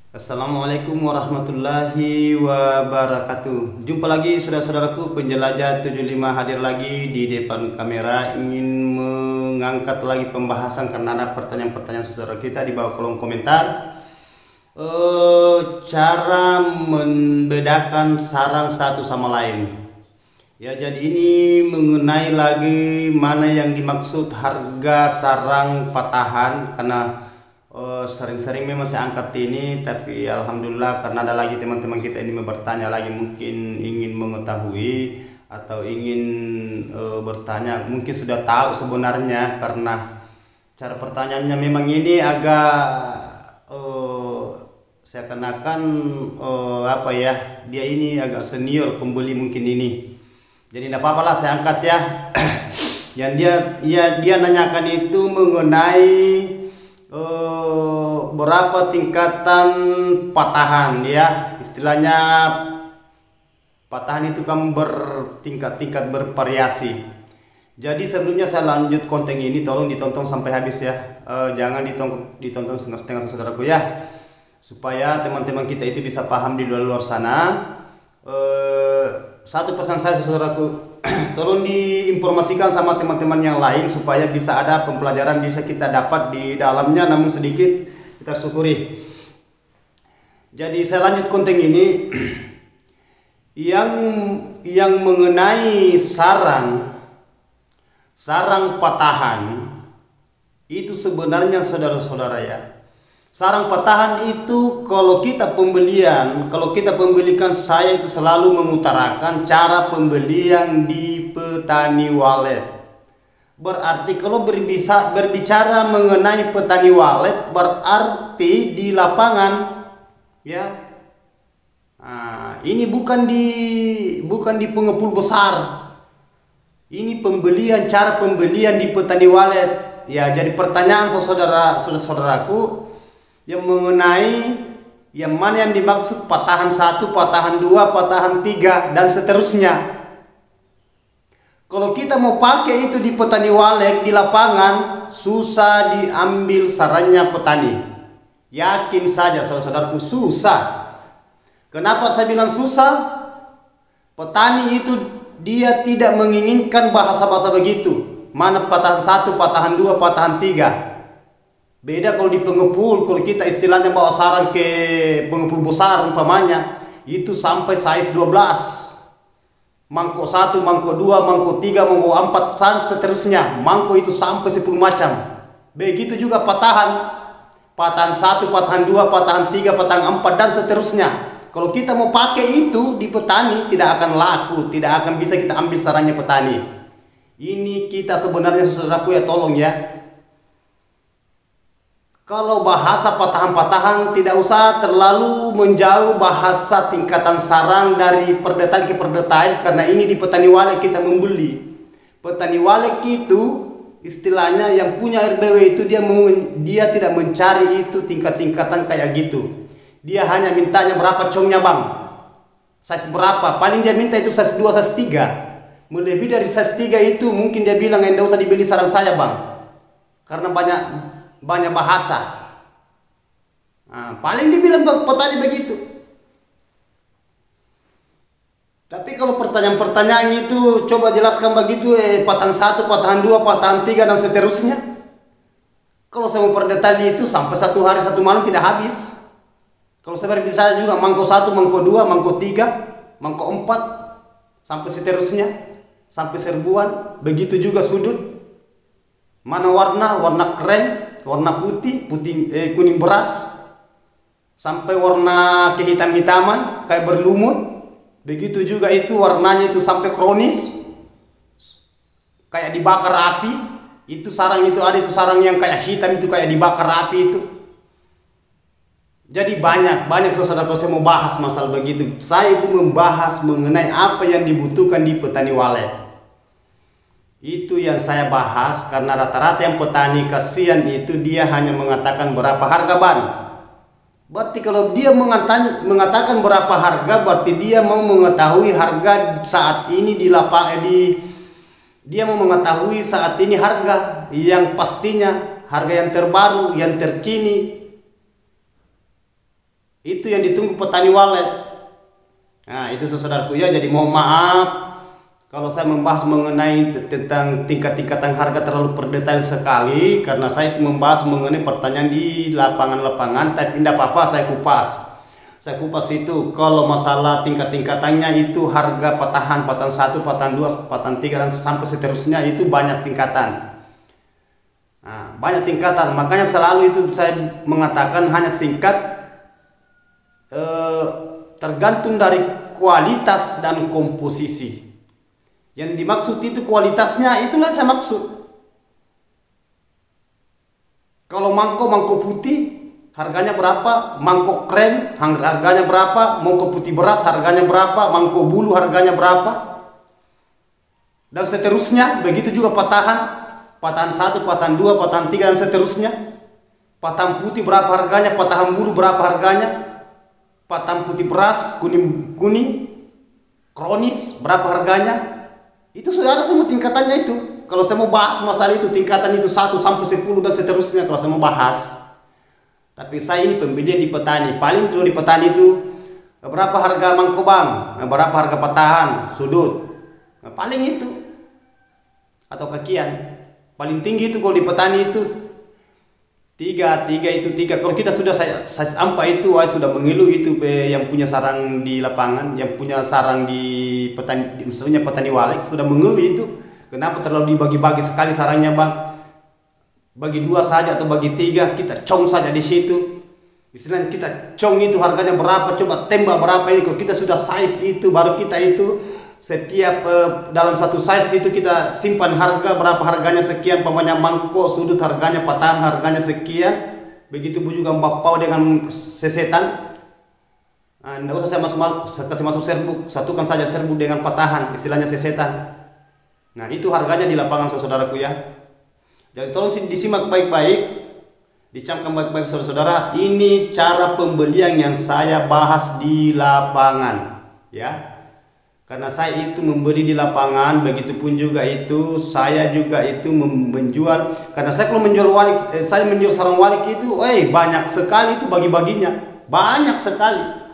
Assalamualaikum warahmatullahi wabarakatuh. Jumpa lagi saudara-saudaraku penjelajah 75 hadir lagi di depan kamera, ingin mengangkat lagi pembahasan karena ada pertanyaan-pertanyaan saudara kita di bawah kolom komentar. Cara membedakan sarang satu sama lain. Ya, jadi ini mengenai lagi mana yang dimaksud harga sarang patahan, karena sering-sering memang saya angkat ini, tapi alhamdulillah karena ada lagi teman-teman kita ini bertanya lagi, mungkin ingin mengetahui atau ingin bertanya, mungkin sudah tahu sebenarnya, karena cara pertanyaannya memang ini agak saya kenakan apa ya, dia ini agak senior pembeli mungkin ini, jadi tidak apa-apa lah saya angkat ya. Yang dia nanyakan itu mengenai berapa tingkatan patahan, ya istilahnya patahan itu kan bertingkat-tingkat, bervariasi. Jadi sebelumnya saya lanjut konten ini, tolong ditonton sampai habis ya, jangan ditonton setengah-setengah saudaraku ya, supaya teman-teman kita itu bisa paham di luar sana. Satu pesan saya saudaraku, tolong diinformasikan sama teman-teman yang lain supaya bisa ada pembelajaran bisa kita dapat di dalamnya, namun sedikit kita syukuri. Jadi saya lanjut konten ini yang mengenai sarang patahan itu sebenarnya saudara-saudara ya. Sarang patahan itu kalau kita pembelikan, saya itu selalu mengutarakan cara pembelian di petani walet. Berarti kalau berbicara mengenai petani walet, berarti di lapangan ya. Nah, ini bukan di pengepul besar. Ini cara pembelian di petani walet. Ya, jadi pertanyaan saudaraku yang mengenai yang mana yang dimaksud patahan 1, patahan 2, patahan 3 dan seterusnya. Kalau kita mau pakai itu di petani walet di lapangan, susah diambil sarannya petani. Yakin saja saudara-saudaraku, susah. Kenapa saya bilang susah? Petani itu dia tidak menginginkan bahasa-bahasa begitu. Mana patahan 1, patahan 2, patahan 3. Beda kalau di pengepul, kalau kita istilahnya bawa sarang ke pengepul besar umpamanya, itu sampai size 12. Mangkok 1, mangkok 2, mangkok 3, mangkok 4, dan seterusnya. Mangkok itu sampai 10 macam. Begitu juga patahan. Patahan 1, patahan 2, patahan 3, patahan 4, dan seterusnya. Kalau kita mau pakai itu di petani, tidak akan laku, tidak akan bisa kita ambil sarangnya petani. Ini kita sebenarnya saudaraku ya, tolong ya. Kalau bahasa patahan-patahan tidak usah terlalu menjauh bahasa tingkatan sarang dari perdetail ke perdetail, karena ini di petani walet kita membeli. Petani walet itu istilahnya yang punya RBW itu dia tidak mencari itu tingkat-tingkatan kayak gitu. Dia hanya mintanya berapa congnya bang, size berapa, paling dia minta itu size 2, size 3. Melebihi dari size 3 itu mungkin dia bilang enggak usah dibeli sarang saya bang, karena banyak bahasa. Nah, paling dibilang petani begitu. Tapi kalau pertanyaan-pertanyaan itu coba jelaskan begitu, patahan 1, patahan 2, patahan 3 dan seterusnya. Kalau saya mau perdetail itu sampai 1 hari 1 malam tidak habis. Kalau saya berbicara juga mangkok 1, mangkok 2, mangkok 3, mangkok 4 sampai seterusnya, sampai serbuan. Begitu juga sudut. Mana warna krem, warna putih, kuning beras, sampai warna kehitam-hitaman kayak berlumut. Begitu juga itu warnanya itu sampai kronis, kayak dibakar api. Itu sarang itu ada itu sarang yang kayak hitam itu kayak dibakar api itu. Jadi banyak saudara, kalau saya mau bahas masalah begitu, saya itu membahas mengenai apa yang dibutuhkan di petani walet. Itu yang saya bahas, karena rata-rata yang petani kasihan itu dia hanya mengatakan berapa harga ban. Berarti kalau dia mengatakan berapa harga, berarti dia mau mengetahui harga saat ini di lapangan, dia mau mengetahui saat ini harga yang pastinya, harga yang terbaru, yang terkini. Itu yang ditunggu petani walet. Nah, itu saudaraku ya. Jadi mohon maaf kalau saya membahas mengenai tentang tingkat-tingkatan harga terlalu berdetail sekali, karena saya itu membahas mengenai pertanyaan di lapangan-lapangan. Tapi tidak apa-apa, saya kupas. Saya kupas itu kalau masalah tingkat-tingkatannya itu harga patahan 1, patahan 2, patahan 3 dan sampai seterusnya itu banyak tingkatan. Nah, banyak tingkatan, makanya selalu itu saya mengatakan hanya singkat, tergantung dari kualitas dan komposisi. Yang dimaksud itu kualitasnya, itulah saya maksud. Kalau mangkok putih harganya berapa, mangkok krem harganya berapa, mangkok putih beras harganya berapa, mangkok bulu harganya berapa, dan seterusnya. Begitu juga patahan 1, patahan 2, patahan 3 dan seterusnya. Patahan putih berapa harganya, patahan bulu berapa harganya, patahan putih beras kuning kronis berapa harganya. Itu sudah ada semua tingkatannya itu. Kalau saya mau bahas masalah itu, tingkatan itu 1 sampai 10 dan seterusnya kalau saya mau bahas. Tapi saya ini pembelian di petani. Paling dulu di petani itu berapa harga mangkok bang, berapa harga patahan sudut, paling itu, atau kakian. Paling tinggi itu kalau di petani itu 3 itu 3. Kalau kita sudah saya sampai itu, saya sudah mengeluh itu yang punya sarang di lapangan, yang punya sarang di petani, misalnya petani walet sudah mengeluh itu. Kenapa terlalu dibagi-bagi sekali sarangnya bang? Bagi 2 saja atau bagi 3, kita cong saja di situ. Istilahnya kita cong itu harganya berapa, coba tembak berapa ini. Kalau kita sudah size itu, baru kita itu setiap dalam satu size itu kita simpan harga berapa harganya sekian, pamannya mangkok sudut harganya, patahan harganya sekian. Begitu juga bapau dengan sesetan. Nah, tidak usah saya kasih masuk serbuk, satukan saja serbuk dengan patahan, istilahnya sesetan. Nah, itu harganya di lapangan saudaraku ya. Jadi tolong disimak baik-baik, dicamkan baik-baik saudara-saudara. Ini cara pembelian yang saya bahas di lapangan ya. Karena saya itu membeli di lapangan, begitupun juga itu saya juga itu menjual. Karena saya kalau menjual walik, saya menjual sarang walik itu, banyak sekali itu bagi-baginya, banyak sekali.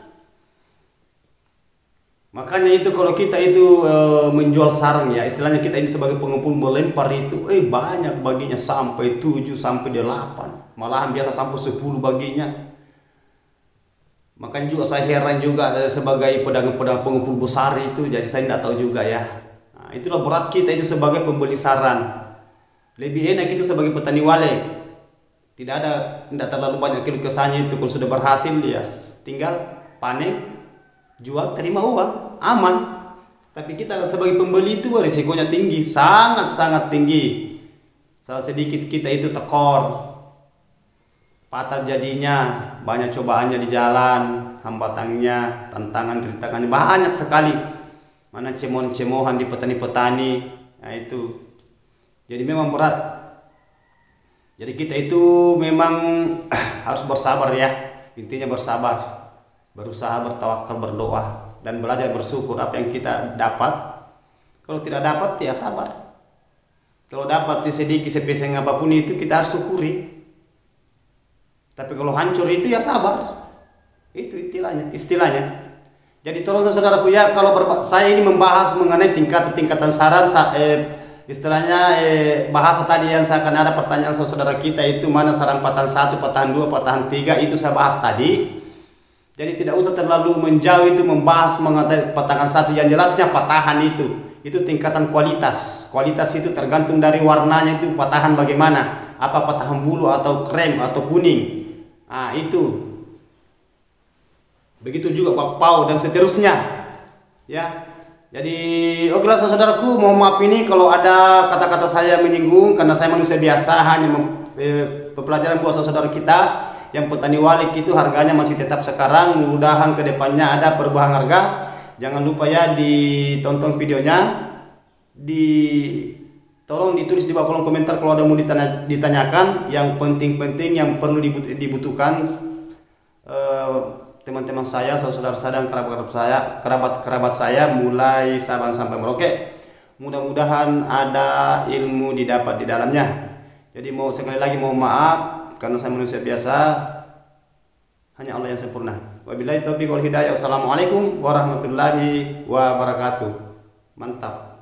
Makanya itu kalau kita itu menjual sarang ya, istilahnya kita ini sebagai pengumpul melempar itu, banyak baginya sampai 7 sampai 8, malahan biasa sampai 10 baginya. Makanya juga saya heran juga sebagai pedagang-pedagang pengumpul besar itu, jadi saya tidak tahu juga ya. Nah, itulah berat kita itu sebagai pembeli saran. Lebih enak itu sebagai petani walet, tidak terlalu banyak keluh kesahnya itu. Kalau sudah berhasil ya tinggal panen, jual, terima uang, aman. Tapi kita sebagai pembeli itu risikonya tinggi, sangat-sangat tinggi. Salah sedikit kita itu tekor, fatal jadinya, banyak cobaannya di jalan, hambatannya, tantangan, rintangannya banyak sekali. Mana cemohan-cemohan di petani-petani, nah itu. Jadi memang berat. Jadi kita itu memang harus bersabar ya, intinya bersabar. Berusaha, bertawakal, berdoa, dan belajar bersyukur apa yang kita dapat. Kalau tidak dapat ya sabar. Kalau dapat sedikit sepeseng apapun itu kita harus syukuri. Tapi kalau hancur itu ya sabar. Itu istilahnya. Jadi tolong saudaraku ya, kalau saya ini membahas mengenai tingkatan saran, istilahnya bahasa tadi yang saya akan ada pertanyaan saudara kita itu mana sarang patahan 1, patahan 2, patahan 3 itu saya bahas tadi. Jadi tidak usah terlalu menjauh itu membahas mengenai patahan 1, yang jelasnya patahan itu tingkatan kualitas. Kualitas itu tergantung dari warnanya itu patahan bagaimana, apa patahan bulu atau krem atau kuning. Nah, itu. Begitu juga bakpao dan seterusnya. Ya. Jadi okelah saudaraku, mohon maaf ini kalau ada kata-kata saya menyinggung, karena saya manusia biasa, hanya pelajaran buat saudara kita. Yang petani walet itu harganya masih tetap sekarang, mudah-mudahan kedepannya ada perubahan harga. Jangan lupa ya ditonton videonya, tolong ditulis di bawah kolom komentar kalau ada mau ditanyakan yang penting-penting yang perlu dibutuhkan teman-teman saya, saudara saya dan kerabat saya mulai Sabang sampai Merauke. Mudah-mudahan ada ilmu didapat di dalamnya. Jadi sekali lagi mohon maaf karena saya manusia biasa. Hanya Allah yang sempurna. Wabillahi taufiq wal hidayah. Wassalamualaikum warahmatullahi wabarakatuh. Mantap.